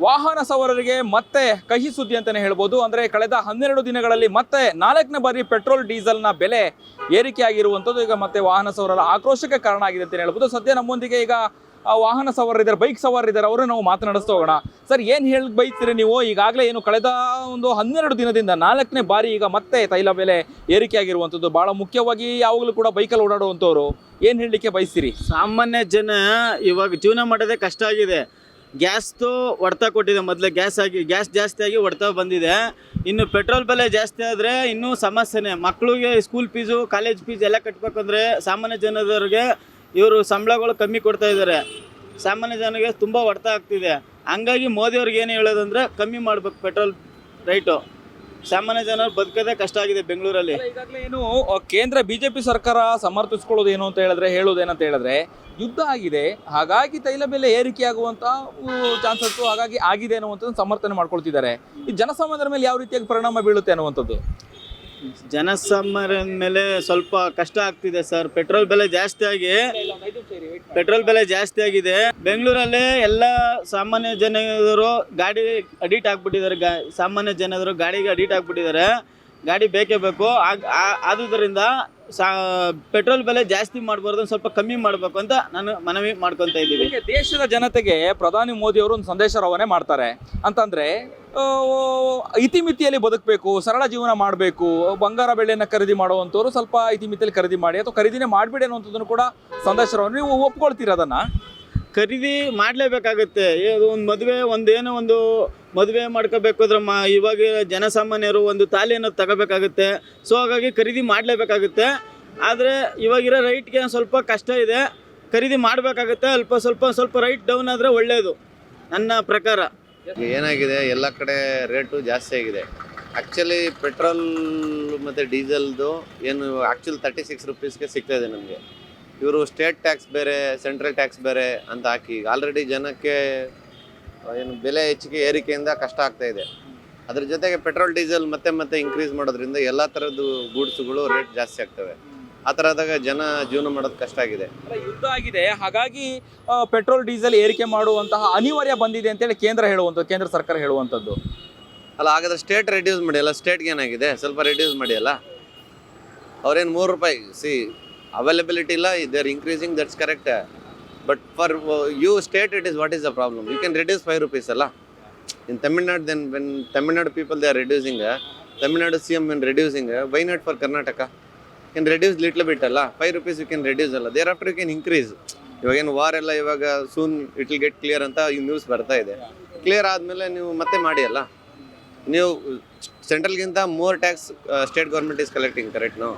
ವಾಹನ ಸವಾರರಿಗೆ ಮತ್ತೆ ಕಹಿ ಸುದ್ದಿ ಅಂತಾನೆ ಹೇಳ್ಬೋದು. ಅಂದ್ರೆ ಕಳೆದ 12 ದಿನಗಳಲ್ಲಿ ಮತ್ತೆ 4ನೇ ಬಾರಿ ಪೆಟ್ರೋಲ್ ಡೀಸೆಲ್ನ ಬೆಲೆ ಏರಿಕೆ ಆಗಿರುವಂಥದ್ದು ಈಗ ಮತ್ತೆ ವಾಹನ ಸವಾರರ ಆಕ್ರೋಶಕ್ಕೆ ಕಾರಣ ಆಗಿದೆ ಅಂತಾನೆ ಹೇಳ್ಬೋದು. ಸದ್ಯ ನಮ್ಮೊಂದಿಗೆ ಈಗ ವಾಹನ ಸವಾರರಿದ್ದಾರೆ, ಬೈಕ್ ಸವಾರರಿದ್ದಾರೆ, ಅವರು ನಾವು ಮಾತನಾಡಿಸ್ತಾ ಹೋಗೋಣ. ಸರ್, ಏನು ಹೇಳಿ ಬೈತೀರಿ ನೀವು? ಈಗಾಗಲೇ ಏನು ಕಳೆದ ಒಂದು 12 ದಿನದಿಂದ 4ನೇ ಬಾರಿ ಈಗ ಮತ್ತೆ ತೈಲ ಬೆಲೆ ಏರಿಕೆ ಆಗಿರುವಂಥದ್ದು. ಬಹಳ ಮುಖ್ಯವಾಗಿ ಯಾವಾಗಲೂ ಕೂಡ ಬೈಕಲ್ಲಿ ಓಡಾಡುವಂಥವ್ರು ಏನು ಹೇಳಲಿಕ್ಕೆ ಬಯಸ್ತೀರಿ? ಸಾಮಾನ್ಯ ಜನ ಇವಾಗ ಜೀವನ ಮಾಡೋದೇ ಕಷ್ಟ ಆಗಿದೆ. ಗ್ಯಾಸ್ದು ಹೊಡ್ತಾ ಕೊಟ್ಟಿದೆ, ಮೊದಲೇ ಗ್ಯಾಸ್ ಜಾಸ್ತಿ ಆಗಿ ಹೊಡ್ತಾ ಬಂದಿದೆ. ಇನ್ನು ಪೆಟ್ರೋಲ್ ಬೆಲೆ ಜಾಸ್ತಿ ಆದರೆ ಇನ್ನೂ ಸಮಸ್ಯೆನೇ. ಮಕ್ಕಳಿಗೆ ಸ್ಕೂಲ್ ಫೀಸು, ಕಾಲೇಜ್ ಫೀಸ್ ಎಲ್ಲ ಕಟ್ಟಬೇಕಂದ್ರೆ ಸಾಮಾನ್ಯ ಜನದವ್ರಿಗೆ ಇವರು ಸಂಬಳಗಳು ಕಮ್ಮಿ ಕೊಡ್ತಾ ಇದ್ದಾರೆ. ಸಾಮಾನ್ಯ ಜನರಿಗೆ ತುಂಬ ಹೊಡ್ತಾ ಆಗ್ತಿದೆ. ಹಂಗಾಗಿ ಮೋದಿಯವ್ರಿಗೆ ಏನು ಹೇಳೋದಂದ್ರೆ ಕಮ್ಮಿ ಮಾಡ್ಬೇಕು ಪೆಟ್ರೋಲ್ ರೇಟು. ಸಾಮಾನ್ಯ ಜನರು ಬದುಕೋದೇ ಕಷ್ಟ ಆಗಿದೆ ಬೆಂಗಳೂರಲ್ಲಿ. ಈಗಾಗಲೇ ಏನು ಕೇಂದ್ರ ಬಿಜೆಪಿ ಸರ್ಕಾರ ಸಮರ್ಥಿಸ್ಕೊಳ್ಳೋದು ಏನು ಅಂತ ಹೇಳಿದ್ರೆ, ಹೇಳೋದೇನಂತ ಹೇಳಿದ್ರೆ, ಯುದ್ಧ ಆಗಿದೆ, ಹಾಗಾಗಿ ತೈಲ ಬೆಲೆ ಏರಿಕೆ ಆಗುವಂತ ಚಾನ್ಸಸ್ ಹಾಗಾಗಿ ಆಗಿದೆ ಅನ್ನುವಂಥದ್ದು ಸಮರ್ಥನೆ ಮಾಡ್ಕೊಳ್ತಿದ್ದಾರೆ. ಈ ಜನಸಾಮಾನ್ಯರ ಮೇಲೆ ಯಾವ ರೀತಿಯಾಗಿ ಪರಿಣಾಮ ಬೀಳುತ್ತೆ ಅನ್ನುವಂಥದ್ದು? ಜನಸಾಮಾನ್ಯರ ಮೇಲೆ ಸ್ವಲ್ಪ ಕಷ್ಟ ಆಗ್ತಿದೆ ಸರ್. ಪೆಟ್ರೋಲ್ ಬೆಲೆ ಜಾಸ್ತಿ ಆಗಿದೆ. ಬೆಂಗಳೂರಲ್ಲಿ ಎಲ್ಲ ಸಾಮಾನ್ಯ ಜನರು ಗಾಡಿ ಅಡಿಕ್ಟ್ ಆಗ್ಬಿಟ್ಟಿದ್ದಾರೆ. ಸಾಮಾನ್ಯ ಜನರು ಗಾಡಿಗೆ ಅಡಿಕ್ಟ್ ಆಗ್ಬಿಟ್ಟಿದ್ದಾರೆ. ಗಾಡಿ ಬೇಕೇ ಬೇಕು. ಆದುದರಿಂದ ಪೆಟ್ರೋಲ್ ಬೆಲೆ ಜಾಸ್ತಿ ಮಾಡಬಾರ್ದು, ಸ್ವಲ್ಪ ಕಮ್ಮಿ ಮಾಡಬೇಕು ಅಂತ ನಾನು ಮನವಿ ಮಾಡ್ಕೊತಾ ಇದ್ದೀವಿ. ದೇಶದ ಜನತೆಗೆ ಪ್ರಧಾನಿ ಮೋದಿ ಅವರು ಒಂದು ಸಂದೇಶ ರವಾನೆ ಮಾಡ್ತಾರೆ. ಅಂತಂದ್ರೆ ಇತಿಮಿತಿಯಲ್ಲಿ ಬದುಕಬೇಕು, ಸರಳ ಜೀವನ ಮಾಡಬೇಕು, ಬಂಗಾರ ಬೆಳೆಯನ್ನು ಖರೀದಿ ಮಾಡುವಂಥವ್ರು ಸ್ವಲ್ಪ ಇತಿಮಿತಿಯಲ್ಲಿ ಖರೀದಿ ಮಾಡಿ ಅಥವಾ ಖರೀದಿನೇ ಮಾಡಬೇಡಿ ಅನ್ನುವಂಥದ್ದನ್ನು ಕೂಡ ಸಂದೇಶ ರವಾನೆ. ನೀವು ಒಪ್ಕೊಳ್ತೀರ ಅದನ್ನು? ಖರೀದಿ ಮಾಡಲೇಬೇಕಾಗುತ್ತೆ. ಒಂದು ಮದುವೆ ಮಾಡ್ಕೋಬೇಕು ಅಂದ್ರೆ ಇವಾಗ ಜನಸಾಮಾನ್ಯರು ಒಂದು ತಾಲಿಯನ್ನು ತಗೋಬೇಕಾಗುತ್ತೆ. ಸೊ ಹಾಗಾಗಿ ಖರೀದಿ ಮಾಡಲೇಬೇಕಾಗುತ್ತೆ. ಆದರೆ ಇವಾಗಿರೋ ರೈಟ್ಗೆ ಸ್ವಲ್ಪ ಕಷ್ಟ ಇದೆ. ಖರೀದಿ ಮಾಡಬೇಕಾಗುತ್ತೆ. ಸ್ವಲ್ಪ ರೈಟ್ ಡೌನ್ ಆದರೆ ಒಳ್ಳೆಯದು ನನ್ನ ಪ್ರಕಾರ. ಏನಾಗಿದೆ, ಎಲ್ಲ ಕಡೆ ರೇಟು ಜಾಸ್ತಿ ಆಗಿದೆ. ಆ್ಯಕ್ಚುಲಿ ಪೆಟ್ರೋಲ್ ಮತ್ತು ಡೀಸೆಲ್ದು ಏನು ಆ್ಯಕ್ಚುಲಿ 36 ರುಪೀಸ್ಗೆ ಸಿಗ್ತಾ ಇದೆ ನಮಗೆ. ಇವರು ಸ್ಟೇಟ್ ಟ್ಯಾಕ್ಸ್ ಬೇರೆ, ಸೆಂಟ್ರಲ್ ಟ್ಯಾಕ್ಸ್ ಬೇರೆ ಅಂತ ಹಾಕಿ ಆಲ್ರೆಡಿ ಜನಕ್ಕೆ ಏನು ಬೆಲೆ ಹೆಚ್ಚಿಗೆ ಏರಿಕೆಯಿಂದ ಕಷ್ಟ ಆಗ್ತಾ ಇದೆ. ಅದ್ರ ಜೊತೆಗೆ ಪೆಟ್ರೋಲ್ ಡೀಸೆಲ್ ಮತ್ತೆ ಇನ್ಕ್ರೀಸ್ ಮಾಡೋದ್ರಿಂದ ಎಲ್ಲ ಥರದ್ದು ಗೂಡ್ಸ್ಗಳು ರೇಟ್ ಜಾಸ್ತಿ ಆಗ್ತವೆ. ಆ ಥರದಾಗ ಜನ ಜೀವನ ಮಾಡೋದು ಕಷ್ಟ ಆಗಿದೆ. ಯುದ್ಧ ಆಗಿದೆ, ಹಾಗಾಗಿ ಪೆಟ್ರೋಲ್ ಡೀಸೆಲ್ ಏರಿಕೆ ಮಾಡುವಂತಹ ಅನಿವಾರ್ಯ ಬಂದಿದೆ ಅಂತೇಳಿ ಕೇಂದ್ರ ಸರ್ಕಾರ ಹೇಳುವಂಥದ್ದು. ಅಲ್ಲ, ಹಾಗಾದ್ರೆ ಸ್ಟೇಟ್ ರೆಡ್ಯೂಸ್ ಮಾಡಿ ಅಲ್ಲ. ಸ್ಟೇಟ್ಗೆ ಏನಾಗಿದೆ, ಸ್ವಲ್ಪ ರೆಡ್ಯೂಸ್ ಮಾಡಿ ಅಲ್ಲ. ಅವ್ರೇನು 3 ರೂಪಾಯಿ ಅವೈಲಬಿಲಿಟಿ ಇಲ್ಲ, they are increasing, that's correct. But for you state it is what is the problem? You can reduce 5 rupees ಅಲ್ಲ. In Tamil Nadu, then when Tamil Nadu people they are reducing, Tamil Nadu CM when reducing, why not for Karnataka? Can reduce little bit ಅಲ್ಲ. 5 rupees you can reduce ಅಲ್ಲ. Thereafter you can increase. ಇವಾಗೇನು war ಎಲ್ಲ ಇವಾಗ soon it will get clear ಅಂತ ಈ news ಬರ್ತಾ ಇದೆ. Clear ಆದಮೇಲೆ ನೀವು ಮತ್ತೆ ಮಾಡಿ ಅಲ್ಲ. ನೀವು ಸೆಂಟ್ರಲ್ಗಿಂತ more tax state government is collecting, correct? No,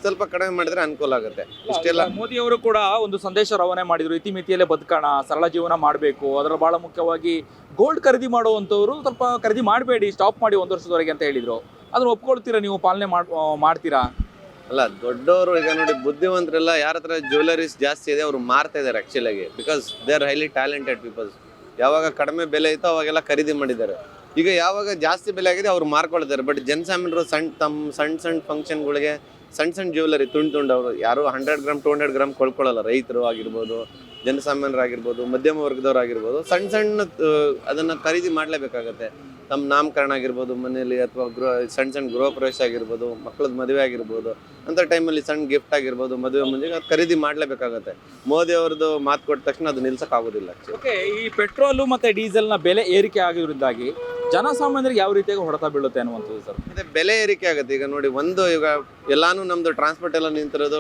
ಸ್ವಲ್ಪ ಕಡಿಮೆ ಮಾಡಿದ್ರೆ ಅನುಕೂಲ ಆಗುತ್ತೆ. ಇಷ್ಟೆಲ್ಲ ಮೋದಿ ಅವರು ಕೂಡ ಒಂದು ಸಂದೇಶ ರವಾನೆ ಮಾಡಿದ್ರು, ಇತಿಮಿತಿಯಲ್ಲೇ ಬದುಕೋಣ, ಸರಳ ಜೀವನ ಮಾಡಬೇಕು. ಅದರ ಬಹಳ ಮುಖ್ಯವಾಗಿ ಗೋಲ್ಡ್ ಖರೀದಿ ಮಾಡುವಂಥವ್ರು ಸ್ವಲ್ಪ ಖರೀದಿ ಮಾಡಬೇಡಿ, ಸ್ಟಾಪ್ ಮಾಡಿ 1 ವರ್ಷದವರೆಗೆ ಅಂತ ಹೇಳಿದ್ರು. ಅದನ್ನು ಒಪ್ಕೊಳ್ತೀರಾ ನೀವು? ಪಾಲನೆ ಮಾಡ್ತೀರಾ? ಅಲ್ಲ, ದೊಡ್ಡವರು ಈಗ ನೋಡಿ, ಬುದ್ಧಿವಂತರೆಲ್ಲ ಯಾರ ಹತ್ರ ಜ್ಯುವೆಲರೀಸ್ ಜಾಸ್ತಿ ಇದೆ ಅವರು ಮಾರ್ತಾ ಇದ್ದಾರೆ ಆ್ಯಕ್ಚುಲಾಗಿ. Because they are highly talented peoples. ಯಾವಾಗ ಕಡಿಮೆ ಬೆಲೆ ಇತ್ತೋ ಅವಾಗೆಲ್ಲ ಖರೀದಿ ಮಾಡಿದ್ದಾರೆ. ಈಗ ಯಾವಾಗ ಜಾಸ್ತಿ ಬೆಲೆ ಆಗಿದೆ ಅವ್ರು ಮಾರ್ಕೊಳ್ತಾರೆ. ಬಟ್ ಜನಸಾಮಾನ್ಯರು ಸಣ್ಣ ಫಂಕ್ಷನ್ಗಳಿಗೆ ಸಣ್ಣ ಜ್ಯುವೆಲರಿ ತುಂಡು ಅವರು ಯಾರು 100 ಗ್ರಾಮ್ 200 ಗ್ರಾಮ್ ಕೊಳ್ಕೊಳ್ಳಲ್ಲ. ರೈತರು ಆಗಿರ್ಬೋದು, ಜನಸಾಮಾನ್ಯರಾಗಿರ್ಬೋದು, ಮಧ್ಯಮ ವರ್ಗದವ್ರು ಆಗಿರ್ಬೋದು, ಸಣ್ಣ ಅದನ್ನು ಖರೀದಿ ಮಾಡಲೇಬೇಕಾಗತ್ತೆ. ನಮ್ಮ ನಾಮಕರಣ ಆಗಿರ್ಬೋದು ಮನೆಯಲ್ಲಿ, ಅಥವಾ ಸಣ್ಣ ಗೃಹ ಪ್ರವೇಶ ಆಗಿರ್ಬೋದು, ಮಕ್ಕಳದ್ದು ಮದುವೆ ಆಗಿರ್ಬೋದು, ಅಂಥ ಟೈಮಲ್ಲಿ ಸಣ್ಣ ಗಿಫ್ಟ್ ಆಗಿರ್ಬೋದು, ಮದುವೆ ಮುಂಜೆ ಅದು ಖರೀದಿ ಮಾಡಲೇಬೇಕಾಗತ್ತೆ. ಮೋದಿ ಅವ್ರದ್ದು ಮಾತು ಕೊಟ್ಟ ತಕ್ಷಣ ಅದು ನಿಲ್ಸೋಕ್ಕಾಗೋದಿಲ್ಲ. ಓಕೆ, ಈ ಪೆಟ್ರೋಲು ಮತ್ತು ಡೀಸೆಲ್ನ ಬೆಲೆ ಏರಿಕೆ ಆಗಿರೋದ್ರಿಂದಾಗಿ ಜನಸಾಮಾನ್ಯರಿಗೆ ಯಾವ ರೀತಿಯಾಗಿ ಹೊಡೆತ ಬೀಳುತ್ತೆ ಅನ್ನುವಂಥದ್ದು ಸರ್? ಮತ್ತೆ ಬೆಲೆ ಏರಿಕೆ ಆಗುತ್ತೆ. ಈಗ ನೋಡಿ, ಈಗ ಎಲ್ಲಾನು ನಮ್ಮದು ಟ್ರಾನ್ಸ್ಪೋರ್ಟ್ ಎಲ್ಲ ನಿಂತಿರೋದು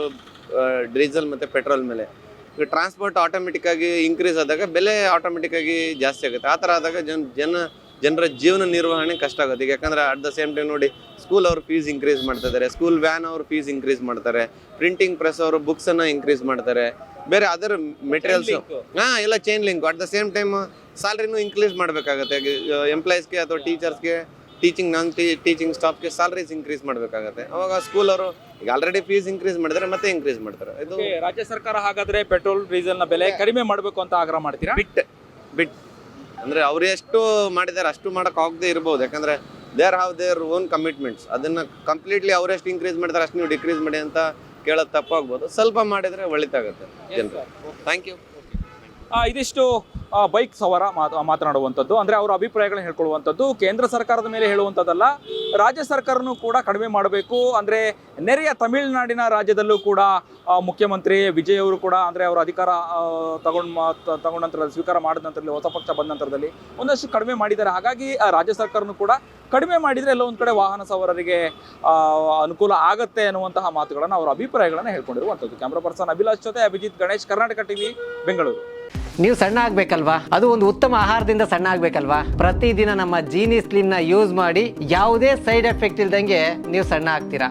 ಡೀಸೆಲ್ ಮತ್ತು ಪೆಟ್ರೋಲ್ ಮೇಲೆ. ಈಗ ಟ್ರಾನ್ಸ್ಪೋರ್ಟ್ ಆಟೋಮೆಟಿಕ್ಕಾಗಿ ಇನ್ಕ್ರೀಸ್ ಆದಾಗ ಬೆಲೆ ಆಟೋಮೆಟಿಕ್ಕಾಗಿ ಜಾಸ್ತಿ ಆಗುತ್ತೆ. ಆ ಥರ ಆದಾಗ ಜನರ ಜೀವನ ನಿರ್ವಹಣೆ ಕಷ್ಟ ಆಗುತ್ತೆ. ಈಗ ಯಾಕಂದರೆ ಅಟ್ ದ ಸೇಮ್ ಟೈಮ್ ನೋಡಿ, ಸ್ಕೂಲ್ ಅವ್ರ ಫೀಸ್ ಇನ್ಕ್ರೀಸ್ ಮಾಡ್ತಾ ಇದ್ದಾರೆ, ಸ್ಕೂಲ್ ವ್ಯಾನ್ ಅವ್ರ ಫೀಸ್ ಇನ್ಕ್ರೀಸ್ ಮಾಡ್ತಾರೆ, ಪ್ರಿಂಟಿಂಗ್ ಪ್ರೆಸ್ ಅವರು ಬುಕ್ಸನ್ನು ಇನ್ಕ್ರೀಸ್ ಮಾಡ್ತಾರೆ, ಬೇರೆ ಅದರ್ ಮೆಟೀರಿಯಲ್ಸ್ ಎಲ್ಲ chain link. At the same time ಸ್ಯಾಲ್ರಿನೂ ಇನ್ಕ್ರೀಸ್ ಮಾಡಬೇಕಾಗತ್ತೆ. ಎಂಪ್ಲಾಯೀಸ್ಗೆ ಅಥವಾ ಟೀಚರ್ಸ್ಗೆ, ನಾನ್ ಟೀಚಿಂಗ್ ಸ್ಟಾಫ್ಗೆ ಸ್ಯಾಲ್ರೀಸ್ ಇನ್ಕ್ರೀಸ್ ಮಾಡಬೇಕಾಗತ್ತೆ. ಅವಾಗ ಸ್ಕೂಲ್ ಅವರು ಈಗ ಆಲ್ರೆಡಿ ಫೀಸ್ ಇನ್ಕ್ರೀಸ್ ಮಾಡಿದರೆ ಮತ್ತೆ ಇನ್ಕ್ರೀಸ್ ಮಾಡ್ತಾರೆ. ಇದು ರಾಜ್ಯ ಸರ್ಕಾರ ಹಾಗಾದ್ರೆ ಪೆಟ್ರೋಲ್ ಡೀಸೆಲ್ನ ಬೆಲೆ ಕಡಿಮೆ ಮಾಡಬೇಕು ಅಂತ ಆಗ್ರಹ ಮಾಡ್ತೀರಾ? ಬಿಟ್ ಅಂದರೆ ಅವ್ರು ಎಷ್ಟು ಮಾಡಿದ್ದಾರೆ ಅಷ್ಟು ಮಾಡೋಕ್ಕಾಗದೇ ಇರ್ಬೋದು. ಯಾಕಂದರೆ there have their own commitments. ಅದನ್ನು ಕಂಪ್ಲೀಟ್ಲಿ ಅವರೆಷ್ಟು ಇನ್ಕ್ರೀಸ್ ಮಾಡಿದ್ದಾರೆ ಅಷ್ಟು ನೀವು ಡಿಕ್ರೀಸ್ ಮಾಡಿ ಅಂತ ಕೇಳೋದು ತಪ್ಪಾಗ್ಬೋದು. ಸ್ವಲ್ಪ ಮಾಡಿದರೆ ಒಳಿತಾಗುತ್ತೆ ಜನರು. Thank you. ಇದಿಷ್ಟು ಬೈಕ್ ಸವಾರ ಮಾತನಾಡುವಂಥದ್ದು, ಅಂದರೆ ಅವರ ಅಭಿಪ್ರಾಯಗಳನ್ನ ಹೇಳ್ಕೊಳ್ಳುವಂಥದ್ದು. ಕೇಂದ್ರ ಸರ್ಕಾರದ ಮೇಲೆ ಹೇಳುವಂಥದ್ದಲ್ಲ, ರಾಜ್ಯ ಸರ್ಕಾರನೂ ಕೂಡ ಕಡಿಮೆ ಮಾಡಬೇಕು. ಅಂದರೆ ನೆರೆಯ ತಮಿಳುನಾಡಿನ ರಾಜ್ಯದಲ್ಲೂ ಕೂಡ ಮುಖ್ಯಮಂತ್ರಿ ವಿಜಯ್ ಅವರು ಕೂಡ ಅಂದರೆ ಅವರ ಅಧಿಕಾರ ತಗೊಂಡ ನಂತರದಲ್ಲಿ, ಸ್ವೀಕಾರ ಮಾಡಿದ ನಂತರದಲ್ಲಿ, ಹೊಸ ಪಕ್ಷ ಬಂದ ನಂತರದಲ್ಲಿ ಒಂದಷ್ಟು ಕಡಿಮೆ ಮಾಡಿದ್ದಾರೆ. ಹಾಗಾಗಿ ರಾಜ್ಯ ಸರ್ಕಾರನೂ ಕೂಡ ಕಡಿಮೆ ಮಾಡಿದರೆ ಎಲ್ಲ ಒಂದು ಕಡೆ ವಾಹನ ಸವಾರರಿಗೆ ಅನುಕೂಲ ಆಗತ್ತೆ ಅನ್ನುವಂತಹ ಮಾತುಗಳನ್ನು, ಅವರ ಅಭಿಪ್ರಾಯಗಳನ್ನು ಹೇಳ್ಕೊಂಡಿರುವಂಥದ್ದು. ಕ್ಯಾಮ್ರಾ ಪರ್ಸನ್ ಅಭಿಲಾಷ್ ಜೊತೆ ಅಭಿಜಿತ್ ಗಣೇಶ್, ಕರ್ನಾಟಕ ಟಿವಿ, ಬೆಂಗಳೂರು. ನೀವು ಸಣ್ಣ ಆಗ್ಬೇಕಲ್ವಾ? ಅದು ಒಂದು ಉತ್ತಮ ಆಹಾರದಿಂದ ಸಣ್ಣ ಆಗ್ಬೇಕಲ್ವಾ? ಪ್ರತಿದಿನ ನಮ್ಮ ಜೀನಿ ಸ್ಲಿಮ್ನ ಯೂಸ್ ಮಾಡಿ ಯಾವುದೇ ಸೈಡ್ ಎಫೆಕ್ಟ್ ಇಲ್ದಂಗೆ ನೀವು ಸಣ್ಣ ಆಗ್ತೀರಾ.